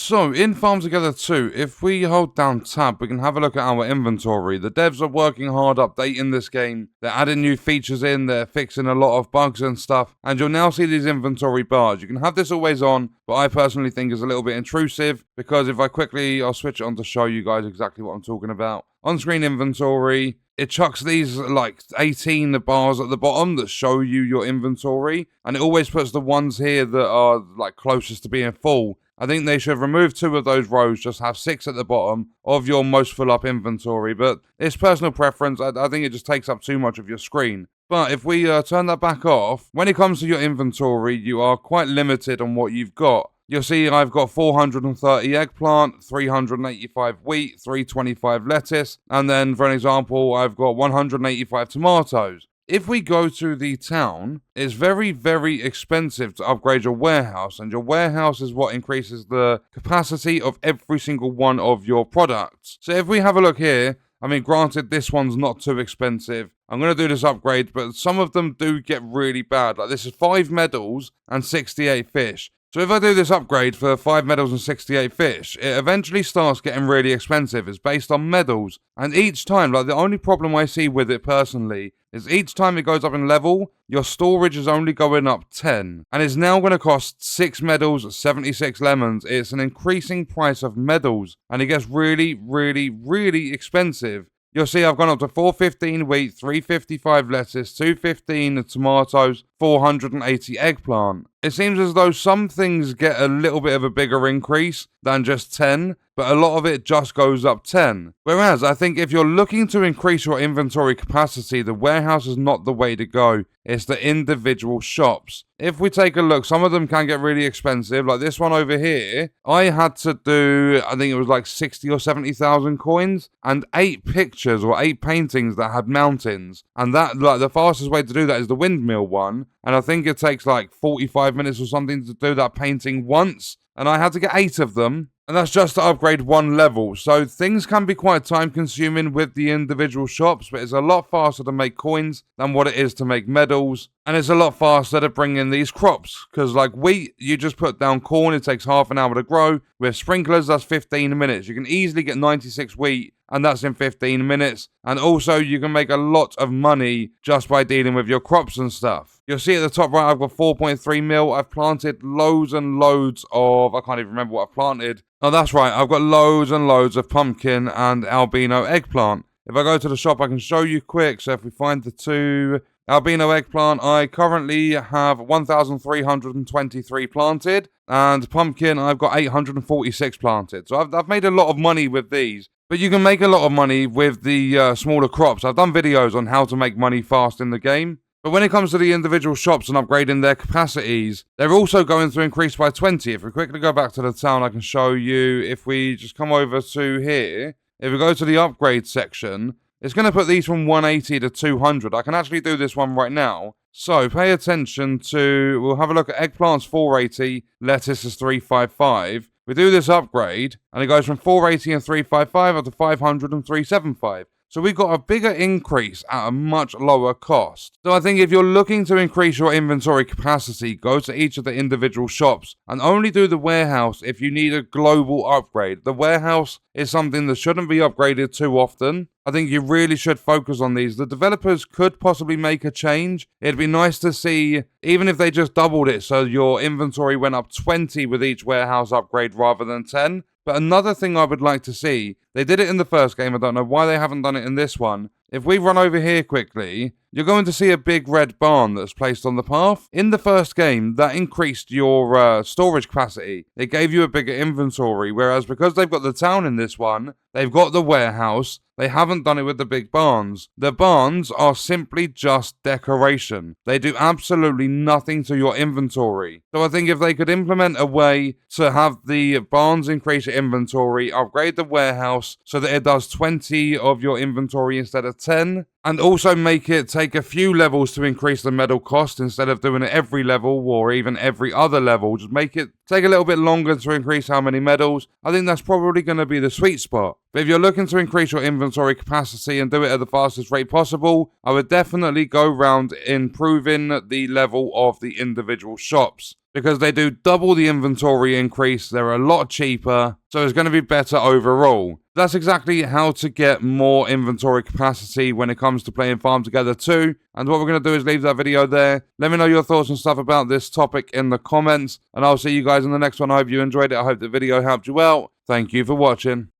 So, in Farm Together 2, if we hold down tab, we can have a look at our inventory. The devs are working hard updating this game. They're adding new features in, they're fixing a lot of bugs and stuff, and you'll now see these inventory bars. You can have this always on, but I personally think is a little bit intrusive, because if I'll switch it on to show you guys exactly what I'm talking about. On-screen inventory, it chucks these like 18 bars at the bottom that show you your inventory, and it always puts the ones here that are like closest to being full. I think they should remove 2 of those rows, just have 6 at the bottom of your most full up inventory, but it's personal preference. I think it just takes up too much of your screen. But if we turn that back off, when it comes to your inventory, you are quite limited on what you've got. You'll see I've got 430 eggplant, 385 wheat, 325 lettuce, and then for an example, I've got 185 tomatoes. If we go to the town, it's very, very expensive to upgrade your warehouse, and your warehouse is what increases the capacity of every single one of your products. So if we have a look here, I mean, granted, this one's not too expensive. I'm going to do this upgrade, but some of them do get really bad. Like this is 5 medals and 68 fish. So if I do this upgrade for 5 medals and 68 fish, it eventually starts getting really expensive. It's based on medals. And each time, like the only problem I see with it personally, is each time it goes up in level, your storage is only going up 10. And it's now going to cost 6 medals, 76 lemons. It's an increasing price of medals. And it gets really, really, really expensive. You'll see I've gone up to 415 wheat, 355 lettuce, 215 tomatoes, 480 eggplant. It seems as though some things get a little bit of a bigger increase than just 10, but a lot of it just goes up 10. Whereas I think if you're looking to increase your inventory capacity, the warehouse is not the way to go. It's the individual shops. If we take a look, some of them can get really expensive. Like this one over here, I had to do, I think it was like 60 or 70,000 coins and 8 pictures or 8 paintings that had mountains. And that, like the fastest way to do that is the windmill one. And I think it takes like 45 minutes or something to do that painting once. And I had to get 8 of them. And that's just to upgrade 1 level. So things can be quite time consuming with the individual shops, but it's a lot faster to make coins than what it is to make medals. And it's a lot faster to bring in these crops. Because like wheat, you just put down corn, it takes half an hour to grow. With sprinklers, that's 15 minutes. You can easily get 96 wheat, and that's in 15 minutes. And also, you can make a lot of money just by dealing with your crops and stuff. You'll see at the top right, I've got 4.3 mil. I've planted loads and loads of, I can't even remember what I've planted. Oh, that's right, I've got loads and loads of pumpkin and albino eggplant. If I go to the shop, I can show you quick. So if we find the 2 albino eggplant, I currently have 1,323 planted. And pumpkin, I've got 846 planted. So I've made a lot of money with these. But you can make a lot of money with the smaller crops. I've done videos on how to make money fast in the game. But when it comes to the individual shops and upgrading their capacities, they're also going to increase by 20. If we quickly go back to the town, I can show you. If we just come over to here, if we go to the upgrade section, it's going to put these from 180 to 200. I can actually do this one right now. So pay attention to, we'll have a look at eggplants 480, lettuce is 355. We do this upgrade, and it goes from 480 and 355 up to 500 and 375. So we've got a bigger increase at a much lower cost. So I think if you're looking to increase your inventory capacity, go to each of the individual shops and only do the warehouse if you need a global upgrade. The warehouse is something that shouldn't be upgraded too often. I think you really should focus on these. The developers could possibly make a change. It'd be nice to see, even if they just doubled it so your inventory went up 20 with each warehouse upgrade rather than 10. But another thing I would like to see, they did it in the first game, I don't know why they haven't done it in this one. If we run over here quickly, you're going to see a big red barn that's placed on the path. In the first game, that increased your storage capacity. It gave you a bigger inventory, whereas because they've got the town in this one, they've got the warehouse, they haven't done it with the big barns. The barns are simply just decoration. They do absolutely nothing to your inventory. So I think if they could implement a way to have the barns increase your inventory, upgrade the warehouse so that it does 20 of your inventory instead of 10, and also make it take a few levels to increase the medal cost instead of doing it every level or even every other level. Just make it take a little bit longer to increase how many medals. I think that's probably going to be the sweet spot. But if you're looking to increase your inventory capacity and do it at the fastest rate possible, I would definitely go around improving the level of the individual shops. because they do double the inventory increase, they're a lot cheaper, so it's going to be better overall. That's exactly how to get more inventory capacity when it comes to playing Farm Together 2, and what we're going to do is leave that video there. Let me know your thoughts and stuff about this topic in the comments, and I'll see you guys in the next one. I hope you enjoyed it, I hope the video helped you out. Thank you for watching.